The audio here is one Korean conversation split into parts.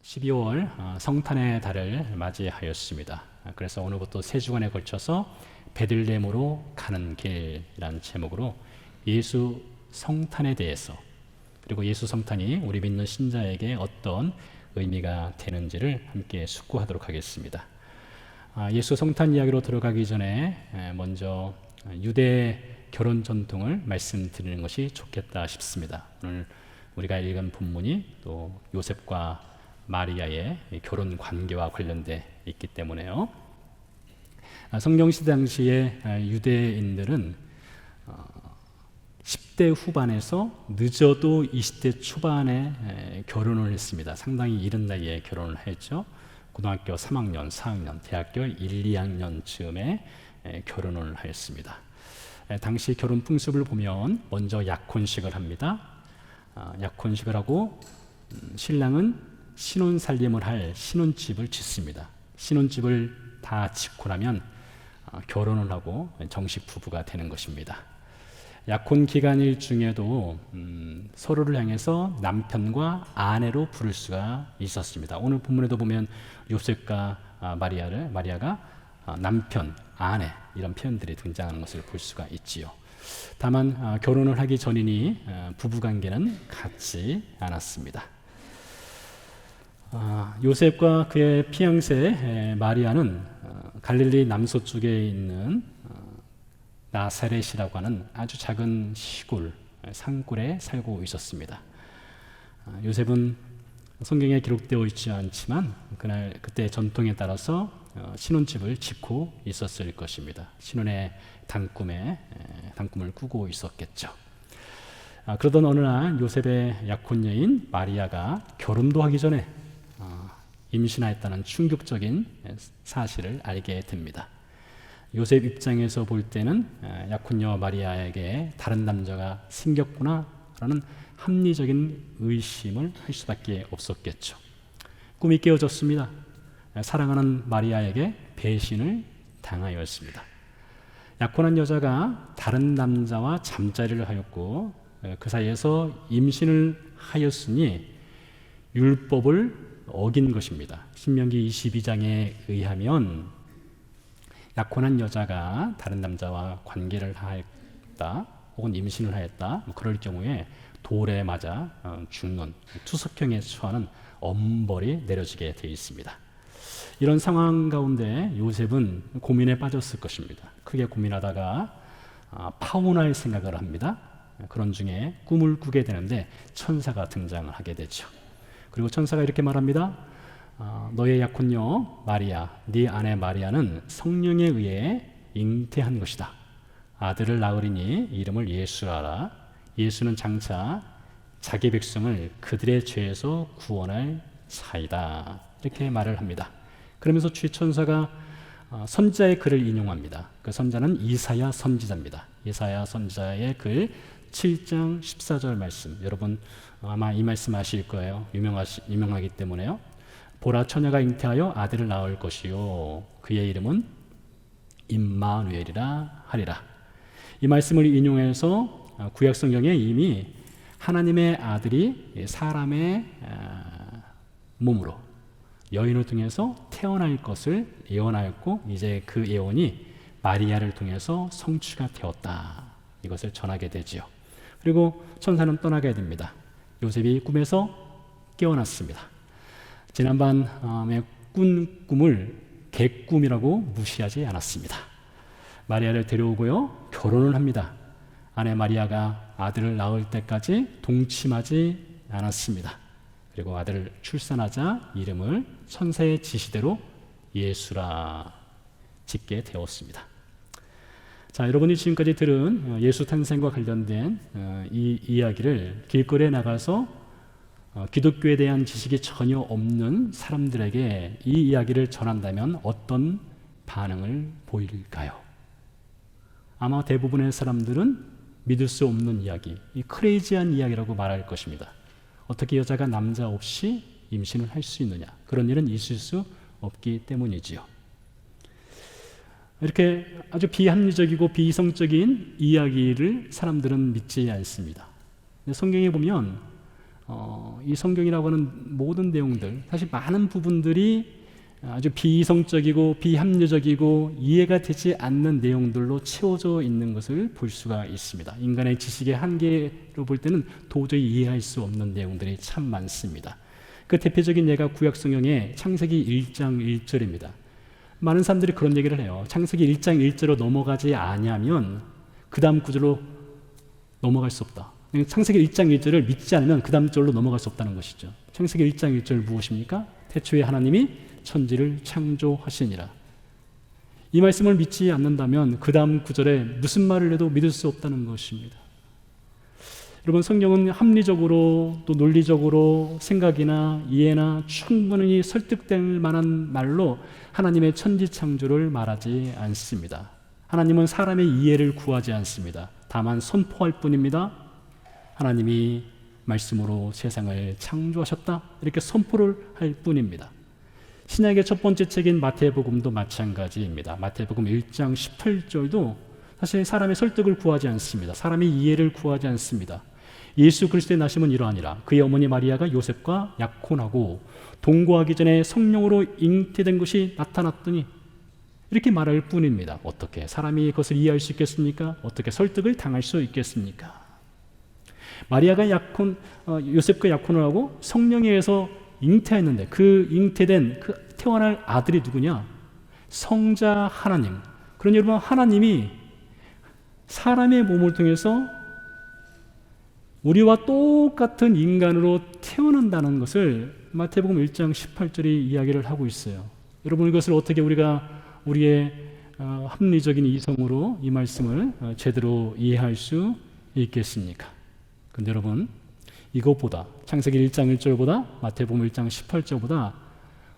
12월 성탄의 달을 맞이하였습니다. 그래서 오늘부터 세 주간에 걸쳐서 베들레헴으로 가는 길이라는 제목으로 예수 성탄에 대해서, 그리고 예수 성탄이 우리 믿는 신자에게 어떤 의미가 되는지를 함께 숙고하도록 하겠습니다. 예수 성탄 이야기로 들어가기 전에 먼저 유대 결혼 전통을 말씀드리는 것이 좋겠다 싶습니다. 오늘 우리가 읽은 본문이 또 요셉과 마리아의 결혼 관계와 관련돼 있기 때문에요. 성경시대 당시에 유대인들은 10대 후반에서 늦어도 20대 초반에 결혼을 했습니다. 상당히 이른 나이에 결혼을 했죠. 고등학교 3학년, 4학년, 대학교 1, 2학년 즈음에 결혼을 하였습니다. 당시 결혼 풍습을 보면 먼저 약혼식을 합니다. 약혼식을 하고 신랑은 신혼살림을 할 신혼집을 짓습니다. 신혼집을 다 짓고 나면 결혼을 하고 정식 부부가 되는 것입니다. 약혼 기간일 중에도 서로를 향해서 남편과 아내로 부를 수가 있었습니다. 오늘 본문에도 보면 요셉과 마리아가 남편, 아내 이런 표현들이 등장하는 것을 볼 수가 있지요. 다만 결혼을 하기 전이니 부부관계는 갖지 않았습니다. 요셉과 그의 피앙세 마리아는 갈릴리 남서쪽에 있는 나사렛이라고 하는 아주 작은 시골 산골에 살고 있었습니다. 요셉은 성경에 기록되어 있지 않지만 그때 전통에 따라서 신혼집을 짓고 있었을 것입니다. 신혼의 단꿈을 꾸고 있었겠죠. 그러던 어느 날 요셉의 약혼녀인 마리아가 결혼도 하기 전에 임신하였다는 충격적인 사실을 알게 됩니다. 요셉 입장에서 볼 때는 약혼녀 마리아에게 다른 남자가 생겼구나라는 합리적인 의심을 할 수밖에 없었겠죠. 꿈이 깨어졌습니다. 사랑하는 마리아에게 배신을 당하였습니다. 약혼한 여자가 다른 남자와 잠자리를 하였고 그 사이에서 임신을 하였으니 율법을 어긴 것입니다. 신명기 22장에 의하면 약혼한 여자가 다른 남자와 관계를 하였다 혹은 임신을 하였다 그럴 경우에 돌에 맞아 죽는 투석형에 처하는 엄벌이 내려지게 되어 있습니다. 이런 상황 가운데 요셉은 고민에 빠졌을 것입니다. 크게 고민하다가 파혼할 생각을 합니다. 그런 중에 꿈을 꾸게 되는데 천사가 등장을 하게 되죠. 그리고 천사가 이렇게 말합니다. 너의 약혼녀 마리아, 네 아내 마리아는 성령에 의해 잉태한 것이다. 아들을 낳으리니 이름을 예수라. 예수는 장차 자기 백성을 그들의 죄에서 구원할 자이다. 이렇게 말을 합니다. 그러면서 주천사가 선지자의 글을 인용합니다. 그 선자는 이사야 선지자입니다. 이사야 선지자의 글 7장 14절 말씀, 여러분 아마 이 말씀 아실 거예요. 유명하기 때문에요. 보라, 처녀가 잉태하여 아들을 낳을 것이요 그의 이름은 임마누엘이라 하리라. 이 말씀을 인용해서 구약 성경에 이미 하나님의 아들이 사람의 몸으로 여인을 통해서 태어날 것을 예언하였고 이제 그 예언이 마리아를 통해서 성취가 되었다. 이것을 전하게 되지요. 그리고 천사는 떠나게 됩니다. 요셉이 꿈에서 깨어났습니다. 지난밤에 꾼 꿈을 개꿈이라고 무시하지 않았습니다. 마리아를 데려오고요, 결혼을 합니다. 아내 마리아가 아들을 낳을 때까지 동침하지 않았습니다. 그리고 아들을 출산하자 이름을 천사의 지시대로 예수라 짓게 되었습니다. 자, 여러분이 지금까지 들은 예수 탄생과 관련된 이 이야기를 길거리에 나가서 기독교에 대한 지식이 전혀 없는 사람들에게 이 이야기를 전한다면 어떤 반응을 보일까요? 아마 대부분의 사람들은 믿을 수 없는 이야기, 이 크레이지한 이야기라고 말할 것입니다. 어떻게 여자가 남자 없이 임신을 할 수 있느냐? 그런 일은 있을 수 없기 때문이지요. 이렇게 아주 비합리적이고 비이성적인 이야기를 사람들은 믿지 않습니다. 성경에 보면 이 성경이라고 하는 모든 내용들, 사실 많은 부분들이 아주 비이성적이고 비합리적이고 이해가 되지 않는 내용들로 채워져 있는 것을 볼 수가 있습니다. 인간의 지식의 한계로 볼 때는 도저히 이해할 수 없는 내용들이 참 많습니다. 그 대표적인 예가 구약성경의 창세기 1장 1절입니다. 많은 사람들이 그런 얘기를 해요. 창세기 1장 1절로 넘어가지 아니하면 그 다음 구절로 넘어갈 수 없다. 창세기 1장 1절을 믿지 않으면 그 다음 절로 넘어갈 수 없다는 것이죠. 창세기 1장 1절 무엇입니까? 태초에 하나님이 천지를 창조하시니라. 이 말씀을 믿지 않는다면 그 다음 구절에 무슨 말을 해도 믿을 수 없다는 것입니다. 여러분, 성경은 합리적으로 또 논리적으로 생각이나 이해나 충분히 설득될 만한 말로 하나님의 천지 창조를 말하지 않습니다. 하나님은 사람의 이해를 구하지 않습니다. 다만 선포할 뿐입니다. 하나님이 말씀으로 세상을 창조하셨다, 이렇게 선포를 할 뿐입니다. 신약의 첫 번째 책인 마태복음도 마찬가지입니다. 마태복음 1장 18절도 사실 사람의 설득을 구하지 않습니다. 사람의 이해를 구하지 않습니다. 예수 그리스도의 나심은 이러하니라. 그의 어머니 마리아가 요셉과 약혼하고 동거하기 전에 성령으로 잉태된 것이 나타났더니, 이렇게 말할 뿐입니다. 어떻게 사람이 그것을 이해할 수 있겠습니까? 어떻게 설득을 당할 수 있겠습니까? 마리아가 요셉과 약혼을 하고 성령에 의해서 잉태했는데 그 잉태된 그 태어날 아들이 누구냐? 성자 하나님. 그러니 여러분, 하나님이 사람의 몸을 통해서 우리와 똑같은 인간으로 태어난다는 것을 마태복음 1장 18절이 이야기를 하고 있어요. 여러분, 이것을 어떻게 우리의 합리적인 이성으로 이 말씀을 제대로 이해할 수 있겠습니까? 근데 여러분, 이것보다 창세기 1장 1절보다 마태복음 1장 18절보다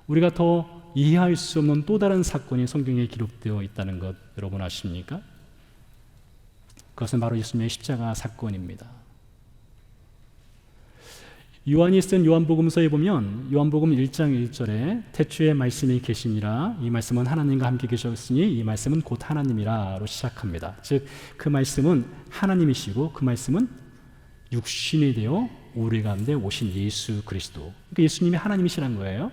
우리가 더 이해할 수 없는 또 다른 사건이 성경에 기록되어 있다는 것 여러분 아십니까? 그것은 바로 예수님의 십자가 사건입니다. 요한이 쓴 요한복음서에 보면 요한복음 1장 1절에 태초에 말씀이 계시니라, 이 말씀은 하나님과 함께 계셨으니 이 말씀은 곧 하나님이라로 시작합니다. 즉 그 말씀은 하나님이시고 그 말씀은 육신이 되어 우리 가운데 오신 예수 그리스도, 그러니까 예수님이 하나님이시란 거예요.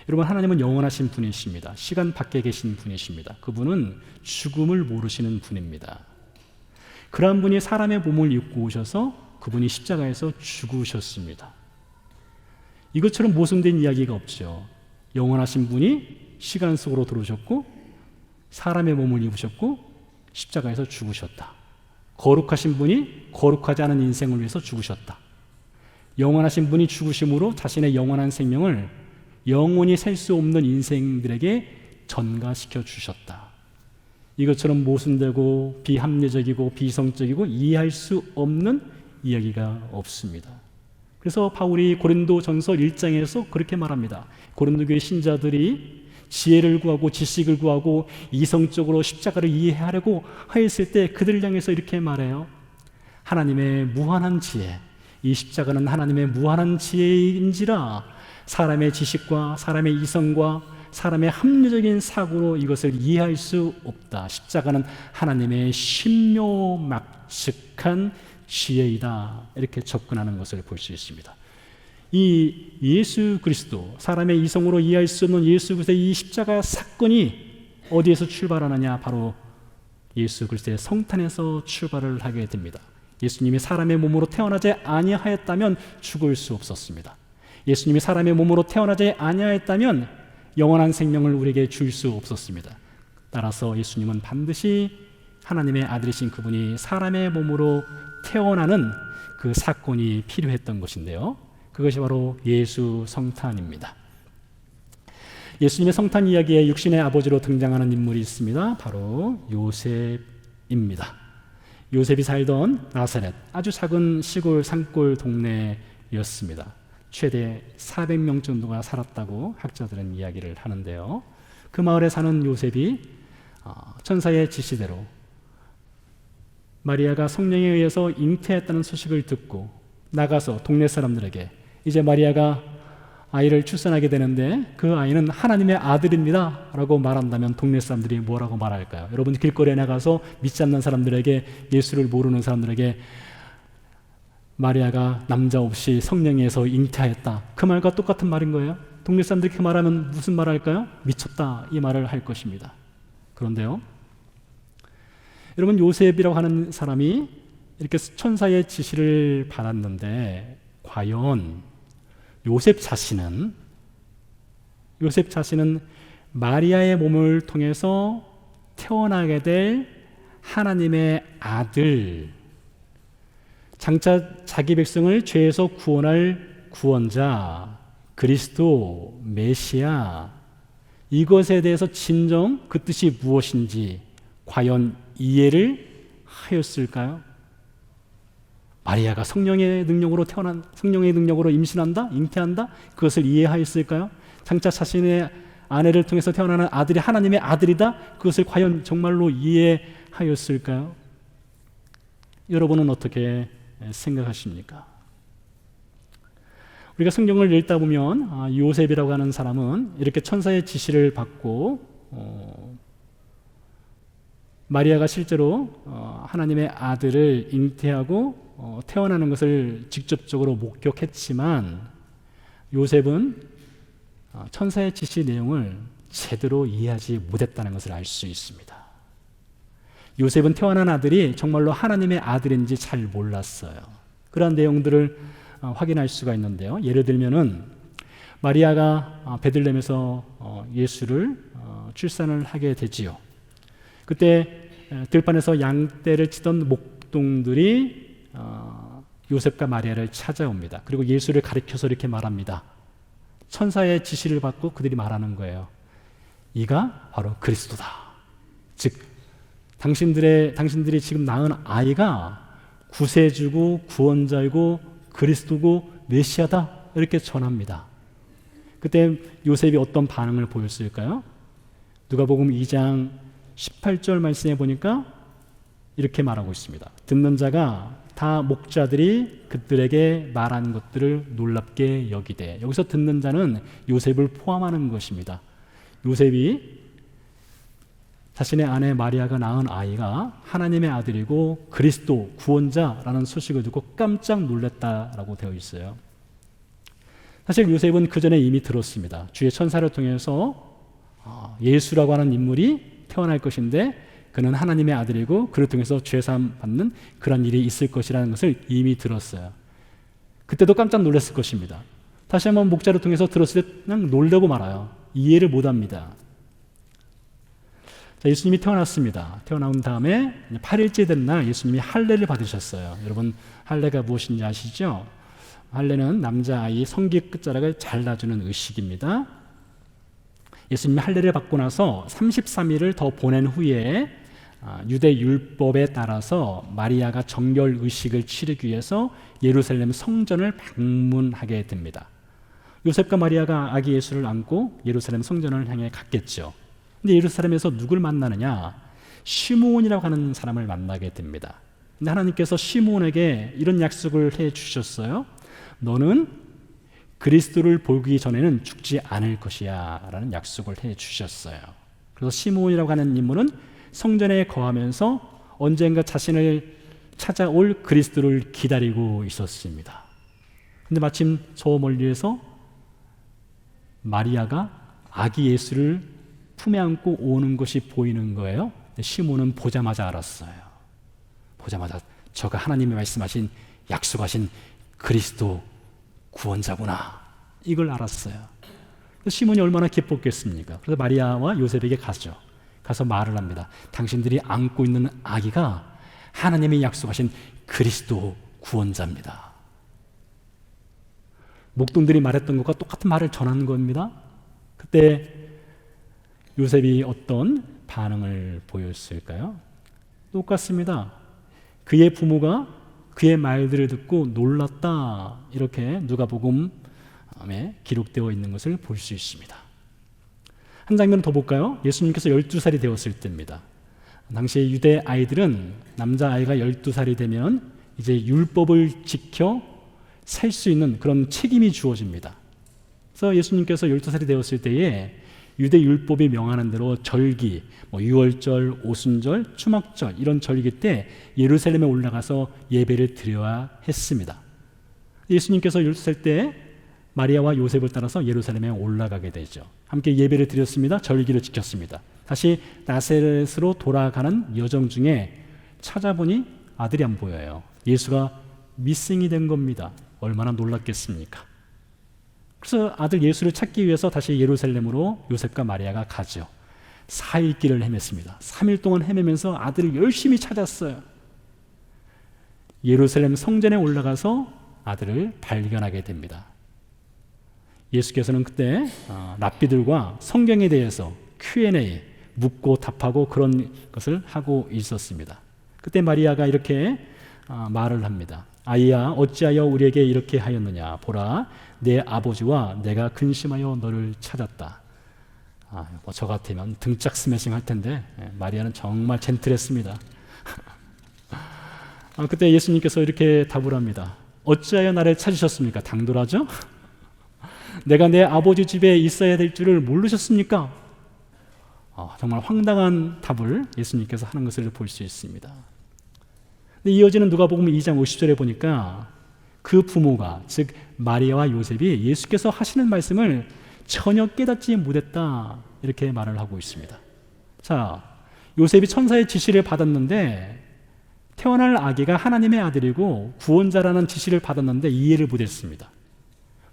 여러분, 하나님은 영원하신 분이십니다. 시간 밖에 계신 분이십니다. 그분은 죽음을 모르시는 분입니다. 그러한 분이 사람의 몸을 입고 오셔서 그분이 십자가에서 죽으셨습니다. 이것처럼 모순된 이야기가 없죠. 영원하신 분이 시간 속으로 들어오셨고 사람의 몸을 입으셨고 십자가에서 죽으셨다. 거룩하신 분이 거룩하지 않은 인생을 위해서 죽으셨다. 영원하신 분이 죽으심으로 자신의 영원한 생명을 영원히 살 수 없는 인생들에게 전가시켜 주셨다. 이것처럼 모순되고 비합리적이고 비성적이고 이해할 수 없는 이야기가 없습니다. 그래서 바울이 고린도전서 1장에서 그렇게 말합니다. 고린도 교회 신자들이 지혜를 구하고 지식을 구하고 이성적으로 십자가를 이해하려고 하였을 때 그들을 향해서 이렇게 말해요. 하나님의 무한한 지혜, 이 십자가는 하나님의 무한한 지혜인지라 사람의 지식과 사람의 이성과 사람의 합리적인 사고로 이것을 이해할 수 없다. 십자가는 하나님의 신묘막측한 지혜이다. 이렇게 접근하는 것을 볼 수 있습니다. 이 예수 그리스도, 사람의 이성으로 이해할 수 없는 예수 그리스도의 이 십자가 사건이 어디에서 출발하느냐? 바로 예수 그리스도의 성탄에서 출발을 하게 됩니다. 예수님이 사람의 몸으로 태어나지 아니하였다면 죽을 수 없었습니다. 예수님이 사람의 몸으로 태어나지 아니하였다면 영원한 생명을 우리에게 줄 수 없었습니다. 따라서 예수님은 반드시 하나님의 아들이신 그분이 사람의 몸으로 태어나는 그 사건이 필요했던 것인데요. 그것이 바로 예수 성탄입니다. 예수님의 성탄 이야기에 육신의 아버지로 등장하는 인물이 있습니다. 바로 요셉입니다. 요셉이 살던 나사렛, 아주 작은 시골 산골 동네였습니다. 최대 400명 정도가 살았다고 학자들은 이야기를 하는데요. 그 마을에 사는 요셉이 천사의 지시대로 마리아가 성령에 의해서 잉태했다는 소식을 듣고 나가서 동네 사람들에게 이제 마리아가 아이를 출산하게 되는데 그 아이는 하나님의 아들입니다 라고 말한다면 동네 사람들이 뭐라고 말할까요? 여러분, 길거리에 나가서 믿지 않는 사람들에게, 예수를 모르는 사람들에게 마리아가 남자 없이 성령에서 잉태하였다. 그 말과 똑같은 말인 거예요. 동네 사람들이 그 말하면 무슨 말 할까요? 미쳤다, 이 말을 할 것입니다. 그런데요, 여러분, 요셉이라고 하는 사람이 이렇게 천사의 지시를 받았는데 과연 요셉 자신은 마리아의 몸을 통해서 태어나게 될 하나님의 아들, 장차 자기 백성을 죄에서 구원할 구원자, 그리스도, 메시아, 이것에 대해서 진정 그 뜻이 무엇인지 과연 이해를 하였을까요? 마리아가 성령의 능력으로 임신한다, 잉태한다, 그것을 이해하였을까요? 장차 자신의 아내를 통해서 태어나는 아들이 하나님의 아들이다, 그것을 과연 정말로 이해하였을까요? 여러분은 어떻게 생각하십니까? 우리가 성경을 읽다 보면 요셉이라고 하는 사람은 이렇게 천사의 지시를 받고 마리아가 실제로 하나님의 아들을 잉태하고 태어나는 것을 직접적으로 목격했지만 요셉은 천사의 지시 내용을 제대로 이해하지 못했다는 것을 알 수 있습니다. 요셉은 태어난 아들이 정말로 하나님의 아들인지 잘 몰랐어요. 그러한 내용들을 확인할 수가 있는데요. 예를 들면은 마리아가 베들레헴에서 예수를 출산을 하게 되지요. 그때 들판에서 양떼를 치던 목동들이 요셉과 마리아를 찾아옵니다. 그리고 예수를 가리켜서 이렇게 말합니다. 천사의 지시를 받고 그들이 말하는 거예요. 이가 바로 그리스도다. 즉 당신들이 지금 낳은 아이가 구세주고 구원자이고 그리스도고 메시아다, 이렇게 전합니다. 그때 요셉이 어떤 반응을 보였을까요? 누가복음 2장 18절 말씀에 보니까 이렇게 말하고 있습니다. 듣는 자가 다 목자들이 그들에게 말한 것들을 놀랍게 여기되, 여기서 듣는 자는 요셉을 포함하는 것입니다. 요셉이 자신의 아내 마리아가 낳은 아이가 하나님의 아들이고 그리스도, 구원자라는 소식을 듣고 깜짝 놀랐다라고 되어 있어요. 사실 요셉은 그 전에 이미 들었습니다. 주의 천사를 통해서 예수라고 하는 인물이 태어날 것인데 그는 하나님의 아들이고 그를 통해서 죄사함 받는 그런 일이 있을 것이라는 것을 이미 들었어요. 그때도 깜짝 놀랐을 것입니다. 다시 한번 목자를 통해서 들었을 때 그냥 놀라고 말아요. 이해를 못합니다. 자, 예수님이 태어났습니다. 태어난 다음에 8일째 된 날 예수님이 할례를 받으셨어요. 여러분, 할례가 무엇인지 아시죠? 할례는 남자아이 성기 끝자락을 잘라주는 의식입니다. 예수님이 할례를 받고 나서 33일을 더 보낸 후에 유대 율법에 따라서 마리아가 정결 의식을 치르기 위해서 예루살렘 성전을 방문하게 됩니다. 요셉과 마리아가 아기 예수를 안고 예루살렘 성전을 향해 갔겠죠. 근데 예루살렘에서 누굴 만나느냐? 시므온이라고 하는 사람을 만나게 됩니다. 근데 하나님께서 시므온에게 이런 약속을 해 주셨어요. 너는 그리스도를 보기 전에는 죽지 않을 것이야 라는 약속을 해 주셨어요. 그래서 시므온이라고 하는 인물은 성전에 거하면서 언젠가 자신을 찾아올 그리스도를 기다리고 있었습니다. 근데 마침 저 멀리에서 마리아가 아기 예수를 품에 안고 오는 것이 보이는 거예요. 시몬은 보자마자 알았어요. 보자마자 저가 하나님이 말씀하신, 약속하신 그리스도 구원자구나, 이걸 알았어요. 시몬이 얼마나 기뻤겠습니까? 그래서 마리아와 요셉에게 가죠. 가서 말을 합니다. 당신들이 안고 있는 아기가 하나님이 약속하신 그리스도 구원자입니다. 목동들이 말했던 것과 똑같은 말을 전하는 겁니다. 그때 요셉이 어떤 반응을 보였을까요? 똑같습니다. 그의 부모가 그의 말들을 듣고 놀랐다, 이렇게 누가복음에 기록되어 있는 것을 볼 수 있습니다. 한 장면 더 볼까요? 예수님께서 12살이 되었을 때입니다. 당시 유대 아이들은 남자아이가 12살이 되면 이제 율법을 지켜 살 수 있는 그런 책임이 주어집니다. 그래서 예수님께서 12살이 되었을 때에 유대 율법이 명하는 대로 절기, 유월절, 오순절, 추mak절 이런 절기 때 예루살렘에 올라가서 예배를 드려야 했습니다. 예수님께서 10살 때 마리아와 요셉을 따라서 예루살렘에 올라가게 되죠. 함께 예배를 드렸습니다. 절기를 지켰습니다. 다시 나사렛으로 돌아가는 여정 중에 찾아보니 아들이 안 보여요. 예수가 미싱이 된 겁니다. 얼마나 놀랐겠습니까? 그래서 아들 예수를 찾기 위해서 다시 예루살렘으로 요셉과 마리아가 가죠. 4일 길을 헤맸습니다. 3일 동안 헤매면서 아들을 열심히 찾았어요. 예루살렘 성전에 올라가서 아들을 발견하게 됩니다. 예수께서는 그때 랍비들과 성경에 대해서 Q&A 묻고 답하고 그런 것을 하고 있었습니다. 그때 마리아가 이렇게 말을 합니다. 아이야, 어찌하여 우리에게 이렇게 하였느냐? 보라, 내 아버지와 내가 근심하여 너를 찾았다. 저 같으면 등짝 스매싱 할 텐데 마리아는 정말 젠틀했습니다. 그때 예수님께서 이렇게 답을 합니다. 어찌하여 나를 찾으셨습니까? 당돌하죠? 내가 내 아버지 집에 있어야 될 줄을 모르셨습니까? 정말 황당한 답을 예수님께서 하는 것을 볼 수 있습니다. 근데 이어지는 누가복음 2장 50절에 보니까 그 부모가, 즉 마리아와 요셉이 예수께서 하시는 말씀을 전혀 깨닫지 못했다, 이렇게 말을 하고 있습니다. 자, 요셉이 천사의 지시를 받았는데 태어날 아기가 하나님의 아들이고 구원자라는 지시를 받았는데 이해를 못했습니다.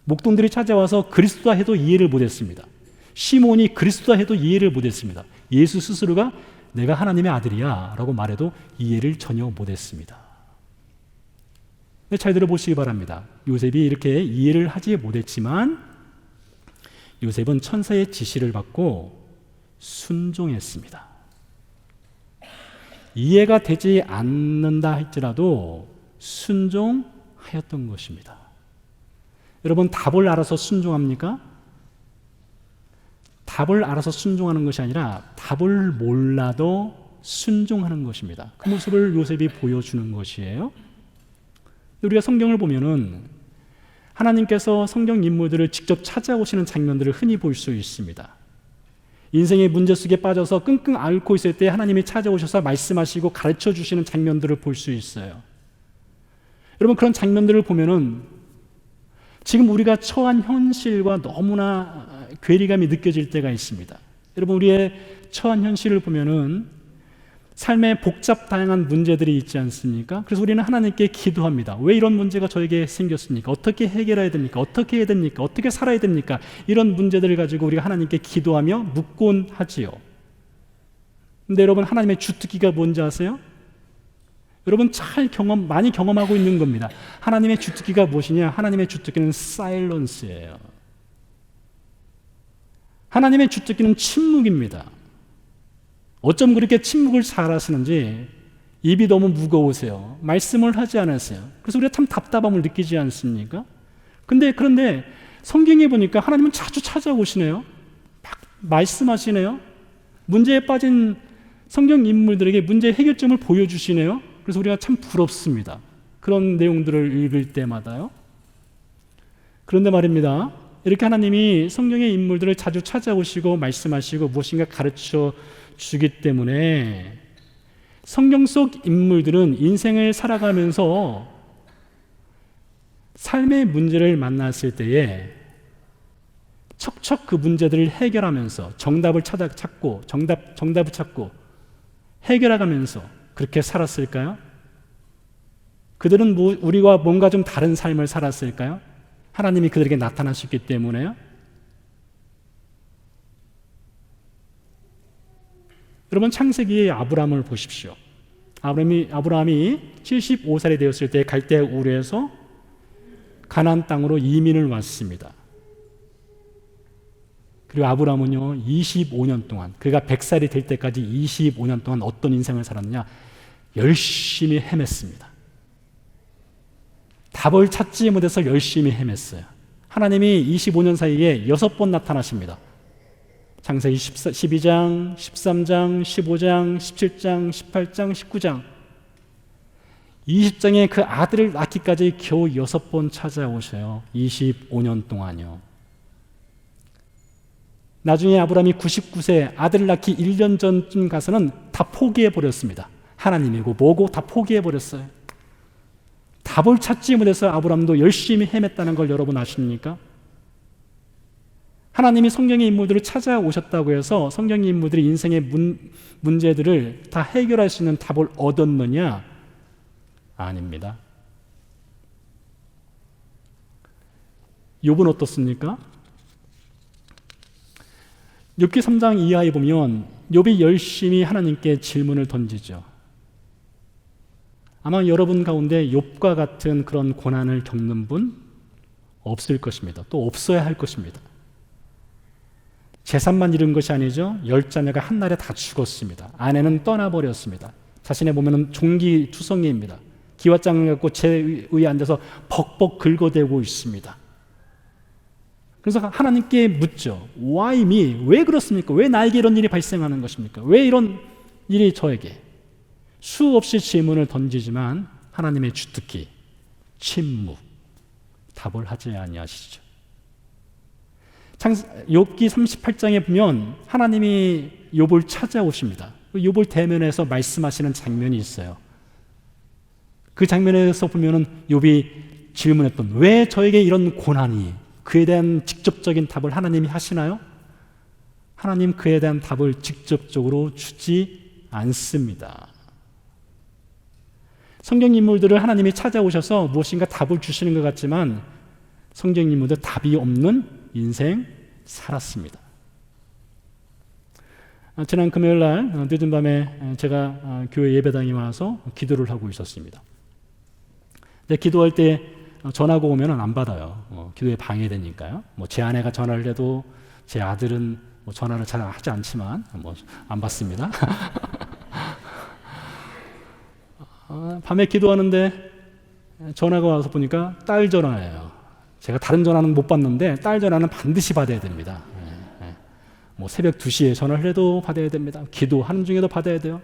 목동들이 찾아와서 그리스도다 해도 이해를 못했습니다. 시몬이 그리스도다 해도 이해를 못했습니다. 예수 스스로가 내가 하나님의 아들이야 라고 말해도 이해를 전혀 못했습니다. 잘 들어보시기 바랍니다. 요셉이 이렇게 이해를 하지 못했지만 요셉은 천사의 지시를 받고 순종했습니다. 이해가 되지 않는다 할지라도 순종하였던 것입니다. 여러분, 답을 알아서 순종합니까? 답을 알아서 순종하는 것이 아니라 답을 몰라도 순종하는 것입니다. 그 모습을 요셉이 보여주는 것이에요. 우리가 성경을 보면은 하나님께서 성경 인물들을 직접 찾아오시는 장면들을 흔히 볼 수 있습니다. 인생의 문제 속에 빠져서 끙끙 앓고 있을 때 하나님이 찾아오셔서 말씀하시고 가르쳐 주시는 장면들을 볼 수 있어요. 여러분, 그런 장면들을 보면은 지금 우리가 처한 현실과 너무나 괴리감이 느껴질 때가 있습니다. 여러분, 우리의 처한 현실을 보면은 삶에 복잡 다양한 문제들이 있지 않습니까? 그래서 우리는 하나님께 기도합니다. 왜 이런 문제가 저에게 생겼습니까? 어떻게 해결해야 됩니까? 어떻게 해야 됩니까? 어떻게 살아야 됩니까? 이런 문제들을 가지고 우리가 하나님께 기도하며 묻곤 하지요. 근데 여러분, 하나님의 주특기가 뭔지 아세요? 여러분 많이 경험하고 있는 겁니다. 하나님의 주특기가 무엇이냐? 하나님의 주특기는 사일런스예요. 하나님의 주특기는 침묵입니다. 어쩜 그렇게 침묵을 잘 하시는지. 입이 너무 무거우세요. 말씀을 하지 않으세요. 그래서 우리가 참 답답함을 느끼지 않습니까? 그런데 성경에 보니까 하나님은 자주 찾아오시네요. 막 말씀하시네요. 문제에 빠진 성경 인물들에게 문제 해결점을 보여주시네요. 그래서 우리가 참 부럽습니다. 그런 내용들을 읽을 때마다요. 그런데 말입니다. 이렇게 하나님이 성경의 인물들을 자주 찾아오시고 말씀하시고 무엇인가 가르쳐 주기 때문에 성경 속 인물들은 인생을 살아가면서 삶의 문제를 만났을 때에 척척 그 문제들을 해결하면서 정답을 찾고 해결해가면서 그렇게 살았을까요? 그들은 우리와 뭔가 좀 다른 삶을 살았을까요? 하나님이 그들에게 나타나셨기 때문에요. 여러분, 창세기의 아브라함을 보십시오. 아브라함이 75살이 되었을 때 갈대아 우르에서 가나안 땅으로 이민을 왔습니다. 그리고 아브라함은요 25년 동안, 그가 100살이 될 때까지 25년 동안 어떤 인생을 살았느냐? 열심히 헤맸습니다. 답을 찾지 못해서 열심히 헤맸어요. 하나님이 25년 사이에 6번 나타나십니다. 창세기 12장, 13장, 15장, 17장, 18장, 19장 20장에 그 아들을 낳기까지 겨우 6번 찾아오셔요. 25년 동안요. 나중에 아브라함이 99세 아들 낳기 1년 전쯤 가서는 다 포기해버렸습니다. 하나님이고 뭐고 다 포기해버렸어요. 답을 찾지 못해서 아브라함도 열심히 헤맸다는 걸 여러분 아십니까? 하나님이 성경의 인물들을 찾아오셨다고 해서 성경의 인물들이 인생의 문제들을 다 해결할 수 있는 답을 얻었느냐? 아닙니다. 욥은 어떻습니까? 욥기 3장 이하에 보면 욥이 열심히 하나님께 질문을 던지죠. 아마 여러분 가운데 욥과 같은 그런 고난을 겪는 분 없을 것입니다. 또 없어야 할 것입니다. 재산만 잃은 것이 아니죠. 10자녀가 한날에 다 죽었습니다. 아내는 떠나버렸습니다. 자신의 몸에는 종기투성이입니다. 기왓장을 갖고 제위에 앉아서 벅벅 긁어대고 있습니다. 그래서 하나님께 묻죠. Why me? 왜 그렇습니까? 왜 나에게 이런 일이 발생하는 것입니까? 왜 이런 일이 저에게? 수없이 질문을 던지지만 하나님의 주특기, 침묵, 답을 하지 아니하시죠. 욥기 38장에 보면 하나님이 욥을 찾아오십니다. 욥을 대면해서 말씀하시는 장면이 있어요. 그 장면에서 보면은 욥이 질문했던 왜 저에게 이런 고난이, 그에 대한 직접적인 답을 하나님이 하시나요? 하나님 그에 대한 답을 직접적으로 주지 않습니다. 성경 인물들을 하나님이 찾아오셔서 무엇인가 답을 주시는 것 같지만 성경 인물들 답이 없는 인생 살았습니다. 지난 금요일 날 늦은 밤에 제가 교회 예배당에 와서 기도를 하고 있었습니다. 근데 기도할 때 전화가 오면 안 받아요. 기도에 방해되니까요. 제 아내가 전화를 해도 제 아들은 전화를 잘 하지 않지만 안 받습니다. 밤에 기도하는데 전화가 와서 보니까 딸 전화예요. 제가 다른 전화는 못 받는데 딸 전화는 반드시 받아야 됩니다. 새벽 2시에 전화를 해도 받아야 됩니다. 기도하는 중에도 받아야 돼요.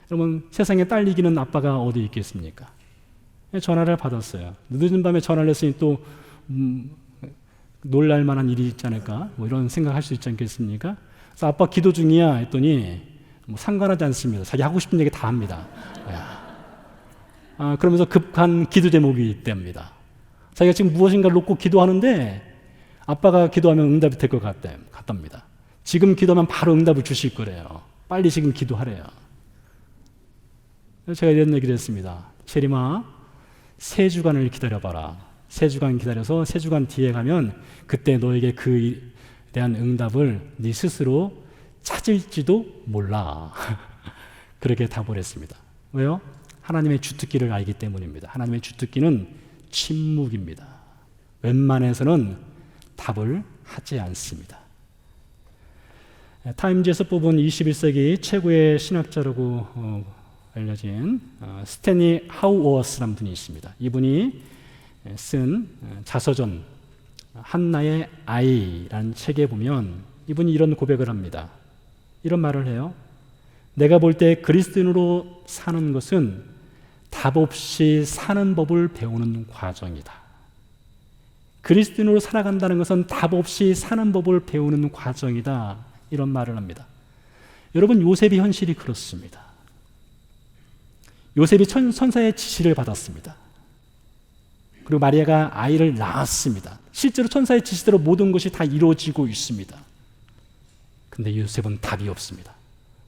여러분 세상에 딸 이기는 아빠가 어디 있겠습니까? 전화를 받았어요. 늦은 밤에 전화를 했으니 또 놀랄 만한 일이 있지 않을까? 이런 생각할 수 있지 않겠습니까? 그래서 아빠 기도 중이야 했더니 상관하지 않습니다. 자기 하고 싶은 얘기 다 합니다. 그러면서 급한 기도 제목이 있답니다. 자기가 지금 무엇인가를 놓고 기도하는데 아빠가 기도하면 응답이 될 것 같답니다. 지금 기도하면 바로 응답을 주실 거래요. 빨리 지금 기도하래요. 제가 이런 얘기를 했습니다. 체리마 3주간을 기다려봐라. 3주간 기다려서 3주간 뒤에 가면 그때 너에게 그에 대한 응답을 네 스스로 찾을지도 몰라. 그렇게 답을 했습니다. 왜요? 하나님의 주특기를 알기 때문입니다. 하나님의 주특기는 침묵입니다. 웬만해서는 답을 하지 않습니다. 타임즈에서 뽑은 21세기 최고의 신학자라고 알려진 스탠리 하우어스라는 분이 있습니다. 이분이 쓴 자서전 한나의 아이라는 책에 보면 이분이 이런 고백을 합니다. 이런 말을 해요. 내가 볼 때 그리스도인으로 사는 것은 답 없이 사는 법을 배우는 과정이다. 그리스도인으로 살아간다는 것은 답 없이 사는 법을 배우는 과정이다. 이런 말을 합니다. 여러분 요셉의 현실이 그렇습니다. 요셉이 천사의 지시를 받았습니다. 그리고 마리아가 아이를 낳았습니다. 실제로 천사의 지시대로 모든 것이 다 이루어지고 있습니다. 근데 요셉은 답이 없습니다.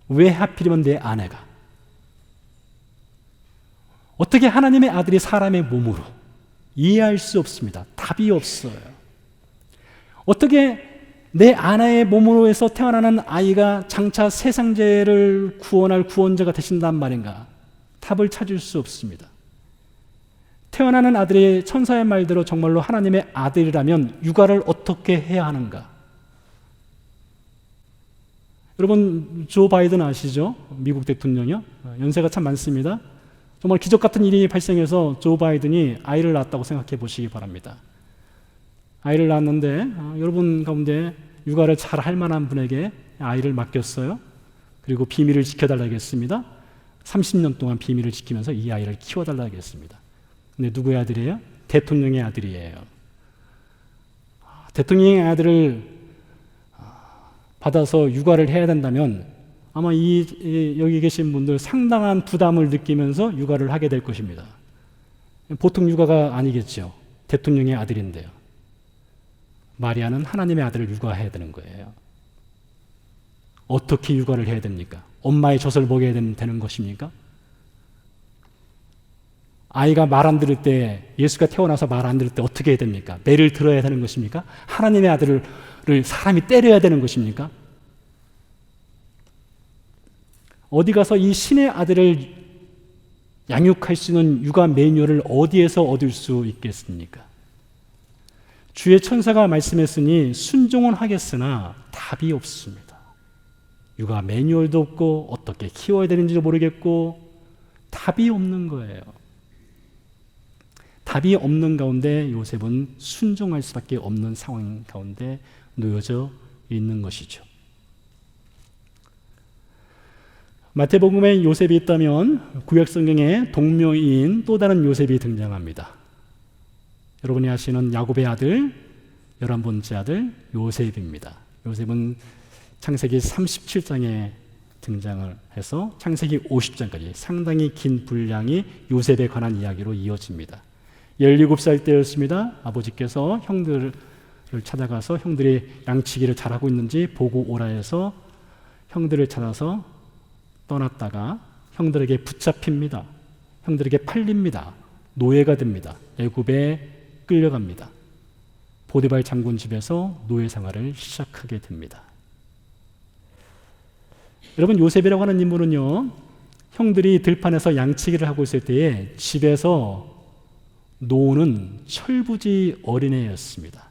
왜 하필이면 내 아내가? 어떻게 하나님의 아들이 사람의 몸으로? 이해할 수 없습니다. 답이 없어요. 어떻게 내 아내의 몸으로 해서 태어나는 아이가 장차 세상죄를 구원할 구원자가 되신단 말인가? 답을 찾을 수 없습니다. 태어나는 아들이 천사의 말대로 정말로 하나님의 아들이라면 육아를 어떻게 해야 하는가? 여러분 조 바이든 아시죠? 미국 대통령이요. 연세가 참 많습니다. 정말 기적 같은 일이 발생해서 조 바이든이 아이를 낳았다고 생각해 보시기 바랍니다. 아이를 낳았는데 여러분 가운데 육아를 잘 할 만한 분에게 아이를 맡겼어요. 그리고 비밀을 지켜달라고 했습니다. 30년 동안 비밀을 지키면서 이 아이를 키워달라고 했습니다. 근데 누구의 아들이에요? 대통령의 아들이에요. 대통령의 아들을 받아서 육아를 해야 된다면 아마 여기 계신 분들 상당한 부담을 느끼면서 육아를 하게 될 것입니다. 보통 육아가 아니겠죠. 대통령의 아들인데요. 마리아는 하나님의 아들을 육아해야 되는 거예요. 어떻게 육아를 해야 됩니까? 엄마의 젖을 먹여야 되는 것입니까? 아이가 말 안 들을 때, 예수가 태어나서 말 안 들을 때 어떻게 해야 됩니까? 매를 들어야 되는 것입니까? 하나님의 아들을 사람이 때려야 되는 것입니까? 어디 가서 이 신의 아들을 양육할 수 있는 육아 매뉴얼을 어디에서 얻을 수 있겠습니까? 주의 천사가 말씀했으니 순종은 하겠으나 답이 없습니다. 육아 매뉴얼도 없고 어떻게 키워야 되는지도 모르겠고 답이 없는 거예요. 답이 없는 가운데 요셉은 순종할 수밖에 없는 상황 가운데 놓여져 있는 것이죠. 마태복음에 요셉이 있다면 구약성경에 동묘인 또 다른 요셉이 등장합니다. 여러분이 아시는 야곱의 아들, 11번째 아들 요셉입니다. 요셉은 창세기 37장에 등장을 해서 창세기 50장까지 상당히 긴 분량이 요셉에 관한 이야기로 이어집니다. 17살 때였습니다. 아버지께서 형들을 찾아가서 형들이 양치기를 잘하고 있는지 보고 오라 해서 형들을 찾아서 떠났다가 형들에게 붙잡힙니다. 형들에게 팔립니다. 노예가 됩니다. 애굽에 끌려갑니다. 보디발 장군 집에서 노예 생활을 시작하게 됩니다. 여러분, 요셉이라고 하는 인물은요, 형들이 들판에서 양치기를 하고 있을 때에 집에서 노는 철부지 어린애였습니다.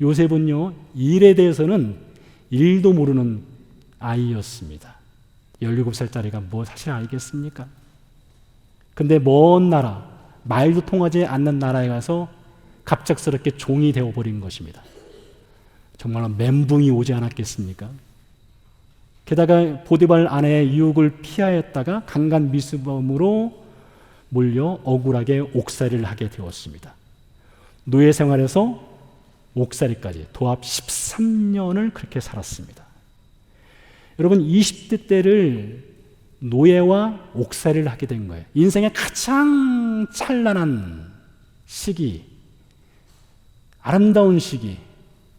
요셉은요, 일에 대해서는 일도 모르는 아이였습니다. 17살짜리가 뭐 사실 알겠습니까? 근데 먼 나라, 말도 통하지 않는 나라에 가서 갑작스럽게 종이 되어버린 것입니다. 정말로 멘붕이 오지 않았겠습니까? 게다가 보디발 아내의 유혹을 피하였다가 강간 미수범으로 몰려 억울하게 옥살이를 하게 되었습니다. 노예 생활에서 옥살이까지 도합 13년을 그렇게 살았습니다. 여러분, 20대 때를 노예와 옥살이를 하게 된 거예요. 인생의 가장 찬란한 시기, 아름다운 시기,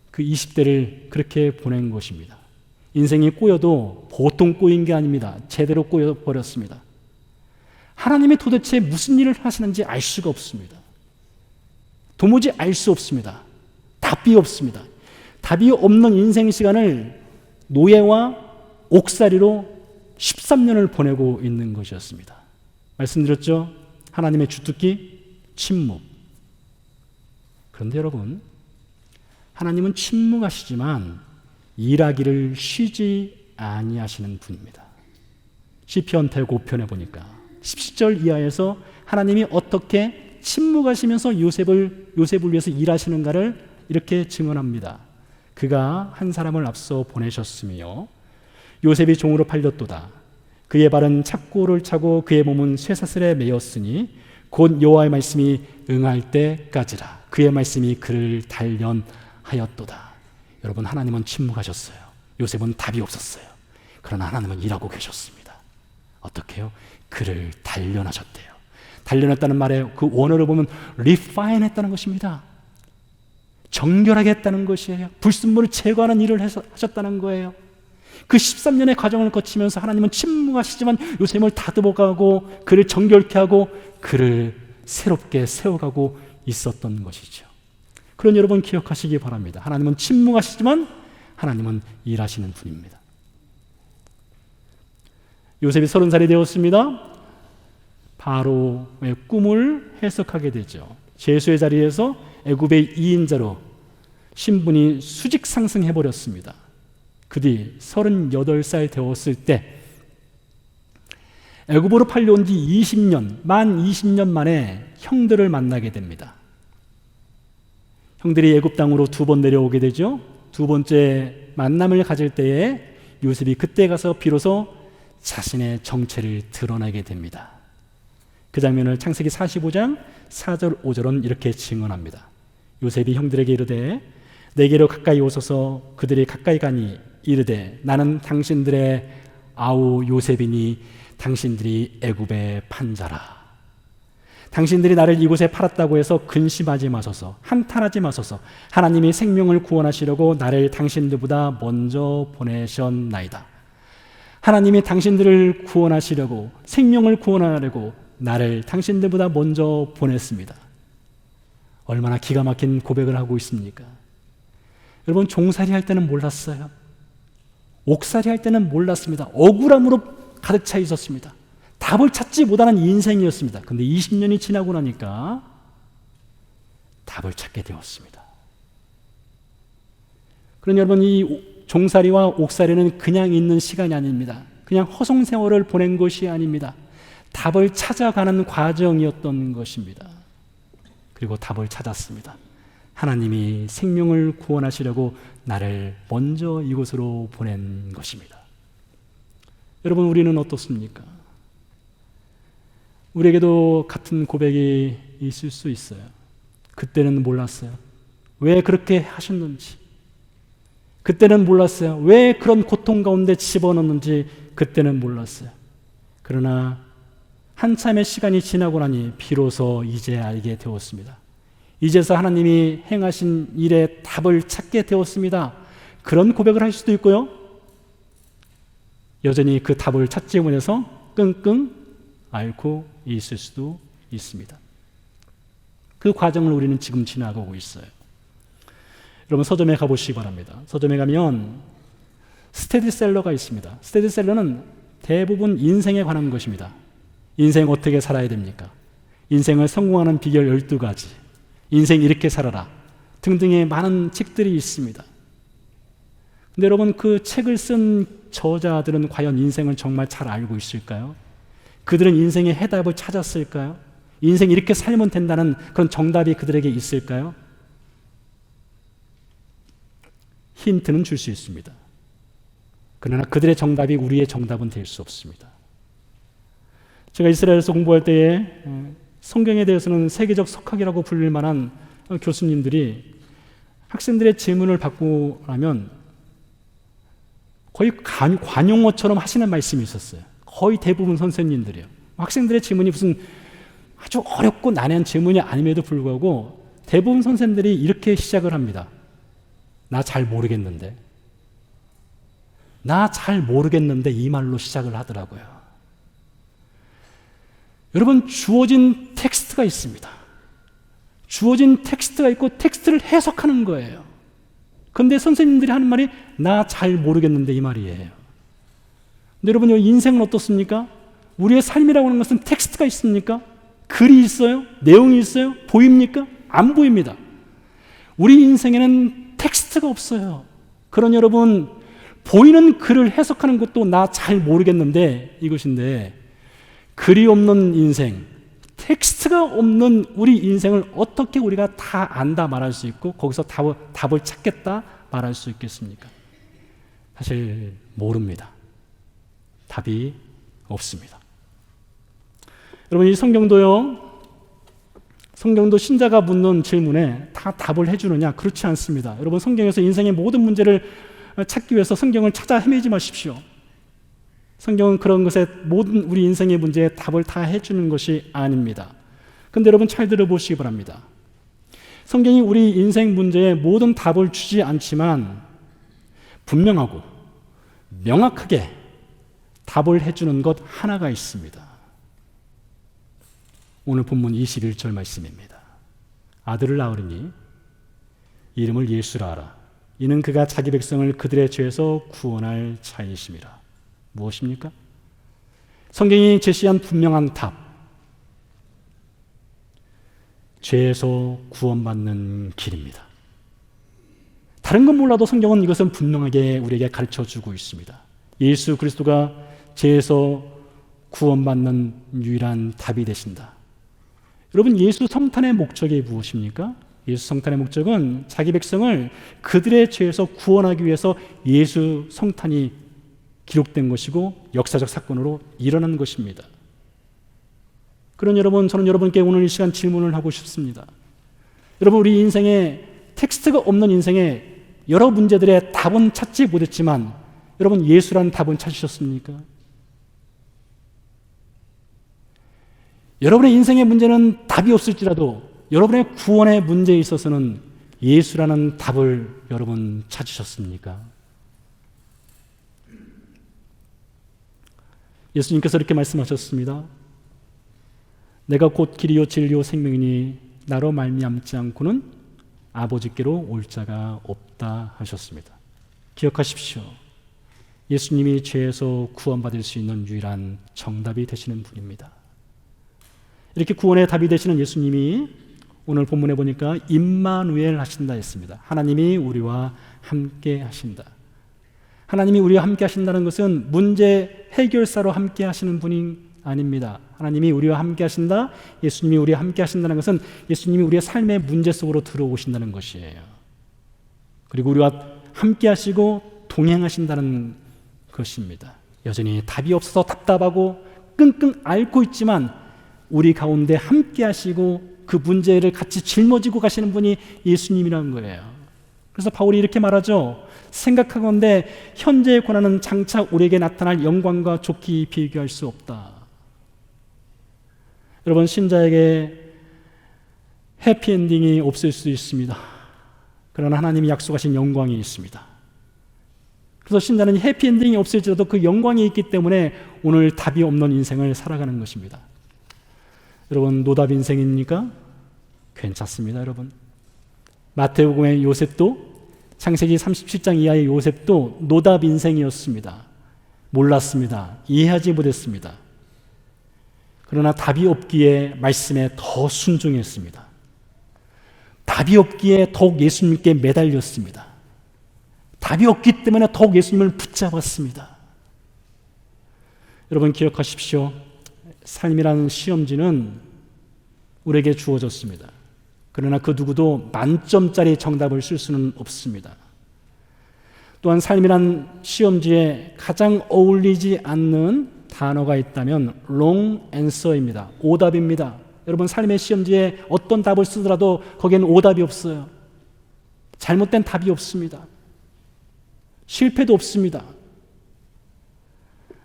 그 20대를 그렇게 보낸 것입니다. 인생이 꼬여도 보통 꼬인 게 아닙니다. 제대로 꼬여버렸습니다. 하나님이 도대체 무슨 일을 하시는지 알 수가 없습니다. 도무지 알 수 없습니다. 답이 없습니다. 답이 없는 인생 시간을 노예와 옥살이로 13년을 보내고 있는 것이었습니다. 말씀드렸죠? 하나님의 주특기, 침묵. 그런데 여러분, 하나님은 침묵하시지만 일하기를 쉬지 아니하시는 분입니다. 시편 105편에 보니까 17절 이하에서 하나님이 어떻게 침묵하시면서 요셉을 위해서 일하시는가를 이렇게 증언합니다. 그가 한 사람을 앞서 보내셨으며 요셉이 종으로 팔렸도다. 그의 발은 착고를 차고 그의 몸은 쇠사슬에 매였으니 곧 여호와의 말씀이 응할 때까지라. 그의 말씀이 그를 단련하였도다. 여러분, 하나님은 침묵하셨어요. 요셉은 답이 없었어요. 그러나 하나님은 일하고 계셨습니다. 어떻게 해요? 그를 단련하셨대요. 단련했다는 말의 그 원어를 보면 refine 했다는 것입니다. 정결하게 했다는 것이에요. 불순물을 제거하는 일을 하셨다는 거예요. 그 13년의 과정을 거치면서 하나님은 침묵하시지만 요셉을 다듬어가고 그를 정결케 하고 그를 새롭게 세워가고 있었던 것이죠. 그런 여러분 기억하시기 바랍니다. 하나님은 침묵하시지만 하나님은 일하시는 분입니다. 요셉이 30살이 되었습니다. 바로의 꿈을 해석하게 되죠. 제수의 자리에서 애굽의 2인자로 신분이 수직 상승해버렸습니다. 그 뒤 38살 되었을 때 애굽으로 팔려온 지 20년, 만 20년 만에 형들을 만나게 됩니다. 형들이 애굽 땅으로 2번 내려오게 되죠. 2번째 만남을 가질 때에 요셉이 그때 가서 비로소 자신의 정체를 드러내게 됩니다. 그 장면을 창세기 45장 4절 5절은 이렇게 증언합니다. 요셉이 형들에게 이르되 내게로 가까이 오소서. 그들이 가까이 가니 이르되 나는 당신들의 아우 요셉이니 당신들이 애굽의 판자라. 당신들이 나를 이곳에 팔았다고 해서 근심하지 마소서. 한탄하지 마소서. 하나님이 생명을 구원하시려고 나를 당신들보다 먼저 보내셨나이다. 하나님이 당신들을 구원하시려고, 생명을 구원하려고 나를 당신들보다 먼저 보냈습니다. 얼마나 기가 막힌 고백을 하고 있습니까? 여러분, 종살이 할 때는 몰랐어요. 옥살이 할 때는 몰랐습니다. 억울함으로 가득 차 있었습니다. 답을 찾지 못하는 인생이었습니다. 근데 20년이 지나고 나니까 답을 찾게 되었습니다. 그러니 여러분, 이 종살이와 옥살이는 그냥 있는 시간이 아닙니다. 그냥 허송세월을 보낸 것이 아닙니다. 답을 찾아가는 과정이었던 것입니다. 그리고 답을 찾았습니다. 하나님이 생명을 구원하시려고 나를 먼저 이곳으로 보낸 것입니다. 여러분, 우리는 어떻습니까? 우리에게도 같은 고백이 있을 수 있어요. 그때는 몰랐어요. 왜 그렇게 하셨는지. 그때는 몰랐어요. 왜 그런 고통 가운데 집어넣는지 그때는 몰랐어요. 그러나 한참의 시간이 지나고 나니 비로소 이제 알게 되었습니다. 이제서 하나님이 행하신 일에 답을 찾게 되었습니다. 그런 고백을 할 수도 있고요. 여전히 그 답을 찾지 못해서 끙끙 앓고 있을 수도 있습니다. 그 과정을 우리는 지금 지나가고 있어요. 여러분, 서점에 가보시기 바랍니다. 서점에 가면 스테디셀러가 있습니다. 스테디셀러는 대부분 인생에 관한 것입니다. 인생 어떻게 살아야 됩니까? 인생을 성공하는 비결 12가지, 인생 이렇게 살아라 등등의 많은 책들이 있습니다. 근데 여러분, 그 책을 쓴 저자들은 과연 인생을 정말 잘 알고 있을까요? 그들은 인생의 해답을 찾았을까요? 인생 이렇게 살면 된다는 그런 정답이 그들에게 있을까요? 힌트는 줄 수 있습니다. 그러나 그들의 정답이 우리의 정답은 될 수 없습니다. 제가 이스라엘에서 공부할 때에 성경에 대해서는 세계적 석학이라고 불릴 만한 교수님들이 학생들의 질문을 받고 나면 거의 관용어처럼 하시는 말씀이 있었어요. 거의 대부분 선생님들이요. 학생들의 질문이 무슨 아주 어렵고 난해한 질문이 아님에도 불구하고 대부분 선생님들이 이렇게 시작을 합니다. 나 잘 모르겠는데. 나 잘 모르겠는데 이 말로 시작을 하더라고요. 여러분, 주어진 텍스트가 있습니다. 주어진 텍스트가 있고 텍스트를 해석하는 거예요. 그런데 선생님들이 하는 말이 나 잘 모르겠는데 이 말이에요. 근데 여러분, 인생은 어떻습니까? 우리의 삶이라고 하는 것은 텍스트가 있습니까? 글이 있어요? 내용이 있어요? 보입니까? 안 보입니다. 우리 인생에는 텍스트가 없어요. 그러니 여러분, 보이는 글을 해석하는 것도 나 잘 모르겠는데 이것인데, 글이 없는 인생, 텍스트가 없는 우리 인생을 어떻게 우리가 다 안다 말할 수 있고 거기서 답을 찾겠다 말할 수 있겠습니까? 사실 모릅니다. 답이 없습니다. 여러분, 이 성경도요, 성경도 신자가 묻는 질문에 다 답을 해주느냐? 그렇지 않습니다. 여러분, 성경에서 인생의 모든 문제를 찾기 위해서 성경을 찾아 헤매지 마십시오. 성경은 그런 것에 모든 우리 인생의 문제에 답을 다 해주는 것이 아닙니다. 그런데 여러분, 잘 들어보시기 바랍니다. 성경이 우리 인생 문제에 모든 답을 주지 않지만 분명하고 명확하게 답을 해주는 것 하나가 있습니다. 오늘 본문 21절 말씀입니다. 아들을 낳으리니 이름을 예수라 하라. 이는 그가 자기 백성을 그들의 죄에서 구원할 자이심이라. 무엇입니까? 성경이 제시한 분명한 답. 죄에서 구원받는 길입니다. 다른 건 몰라도 성경은 이것은 분명하게 우리에게 가르쳐주고 있습니다. 예수 그리스도가 죄에서 구원받는 유일한 답이 되신다. 여러분, 예수 성탄의 목적이 무엇입니까? 예수 성탄의 목적은 자기 백성을 그들의 죄에서 구원하기 위해서 예수 성탄이 기록된 것이고 역사적 사건으로 일어난 것입니다. 그런 여러분, 저는 여러분께 오늘 이 시간 질문을 하고 싶습니다. 여러분, 우리 인생에 텍스트가 없는 인생에 여러 문제들의 답은 찾지 못했지만 여러분, 예수라는 답은 찾으셨습니까? 여러분의 인생의 문제는 답이 없을지라도 여러분의 구원의 문제에 있어서는 예수라는 답을 여러분 찾으셨습니까? 예수님께서 이렇게 말씀하셨습니다. 내가 곧 길이요 진리요 생명이니 나로 말미암지 않고는 아버지께로 올 자가 없다 하셨습니다. 기억하십시오. 예수님이 죄에서 구원받을 수 있는 유일한 정답이 되시는 분입니다. 이렇게 구원의 답이 되시는 예수님이 오늘 본문에 보니까 임마누엘 하신다 했습니다. 하나님이 우리와 함께 하신다. 하나님이 우리와 함께 하신다는 것은 문제 해결사로 함께 하시는 분이 아닙니다. 하나님이 우리와 함께 하신다, 예수님이 우리와 함께 하신다는 것은 예수님이 우리의 삶의 문제 속으로 들어오신다는 것이에요. 그리고 우리와 함께 하시고 동행하신다는 것입니다. 여전히 답이 없어서 답답하고 끙끙 앓고 있지만 우리 가운데 함께 하시고 그 문제를 같이 짊어지고 가시는 분이 예수님이라는 거예요. 그래서 바울이 이렇게 말하죠. 생각하건대 현재의 고난은 장차 우리에게 나타날 영광과 좋게 비교할 수 없다. 여러분, 신자에게 해피엔딩이 없을 수 있습니다. 그러나 하나님이 약속하신 영광이 있습니다. 그래서 신자는 해피엔딩이 없을지라도 그 영광이 있기 때문에 오늘 답이 없는 인생을 살아가는 것입니다. 여러분, 노답 인생입니까? 괜찮습니다, 여러분. 마태복음의 요셉도, 창세기 37장 이하의 요셉도 노답 인생이었습니다. 몰랐습니다. 이해하지 못했습니다. 그러나 답이 없기에 말씀에 더 순종했습니다. 답이 없기에 더욱 예수님께 매달렸습니다. 답이 없기 때문에 더욱 예수님을 붙잡았습니다. 여러분, 기억하십시오. 삶이라는 시험지는 우리에게 주어졌습니다. 그러나 그 누구도 만점짜리 정답을 쓸 수는 없습니다. 또한 삶이란 시험지에 가장 어울리지 않는 단어가 있다면 wrong answer입니다. 오답입니다. 여러분, 삶의 시험지에 어떤 답을 쓰더라도 거기에는 오답이 없어요. 잘못된 답이 없습니다. 실패도 없습니다.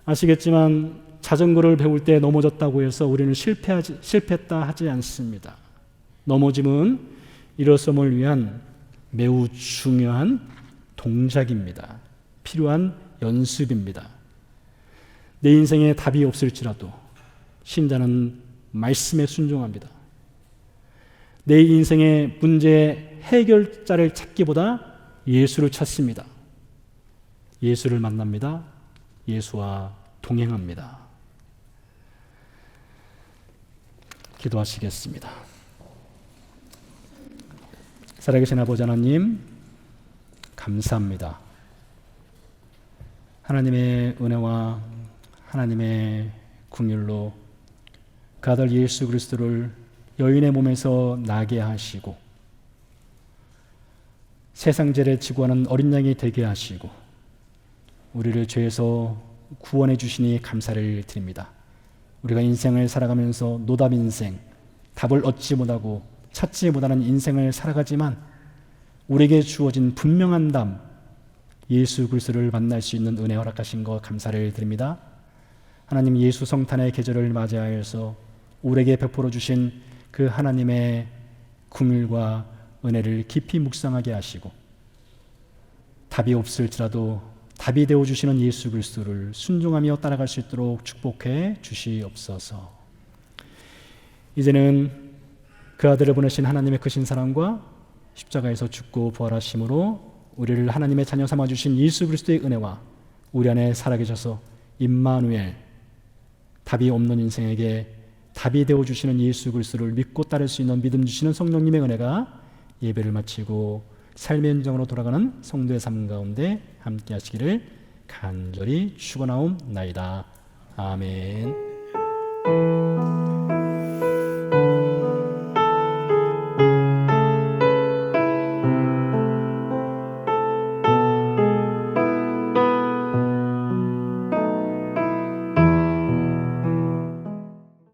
아시겠지만 자전거를 배울 때 넘어졌다고 해서 우리는 실패했다 하지 않습니다. 넘어짐은 일어섬을 위한 매우 중요한 동작입니다. 필요한 연습입니다. 내 인생에 답이 없을지라도 신자는 말씀에 순종합니다. 내 인생의 문제의 해결자를 찾기보다 예수를 찾습니다. 예수를 만납니다. 예수와 동행합니다. 기도하시겠습니다. 살아계신 아버지 하나님, 감사합니다. 하나님의 은혜와 하나님의 긍휼로 그 아들 예수 그리스도를 여인의 몸에서 나게 하시고 세상 죄를 지고 하는 어린 양이 되게 하시고 우리를 죄에서 구원해 주시니 감사를 드립니다. 우리가 인생을 살아가면서 노답 인생, 답을 얻지 못하고 찾지 못하는 인생을 살아가지만 우리에게 주어진 분명한 답, 예수 그리스도를 만날 수 있는 은혜 허락하신 것 감사를 드립니다. 하나님, 예수 성탄의 계절을 맞이하여서 우리에게 베풀어 주신 그 하나님의 긍휼과 은혜를 깊이 묵상하게 하시고 답이 없을지라도 답이 되어 주시는 예수 그리스도를 순종하며 따라갈 수 있도록 축복해 주시옵소서. 이제는 그 아들을 보내신 하나님의 크신 사랑과 십자가에서 죽고 부활하심으로 우리를 하나님의 자녀 삼아 주신 예수 그리스도의 은혜와 우리 안에 살아계셔서 임마누엘, 답이 없는 인생에게 답이 되어 주시는 예수 그리스도를 믿고 따를 수 있는 믿음 주시는 성령님의 은혜가 예배를 마치고 삶의 현장으로 돌아가는 성도의 삶 가운데 함께 하시기를 간절히 축원하옵나이다. 아멘.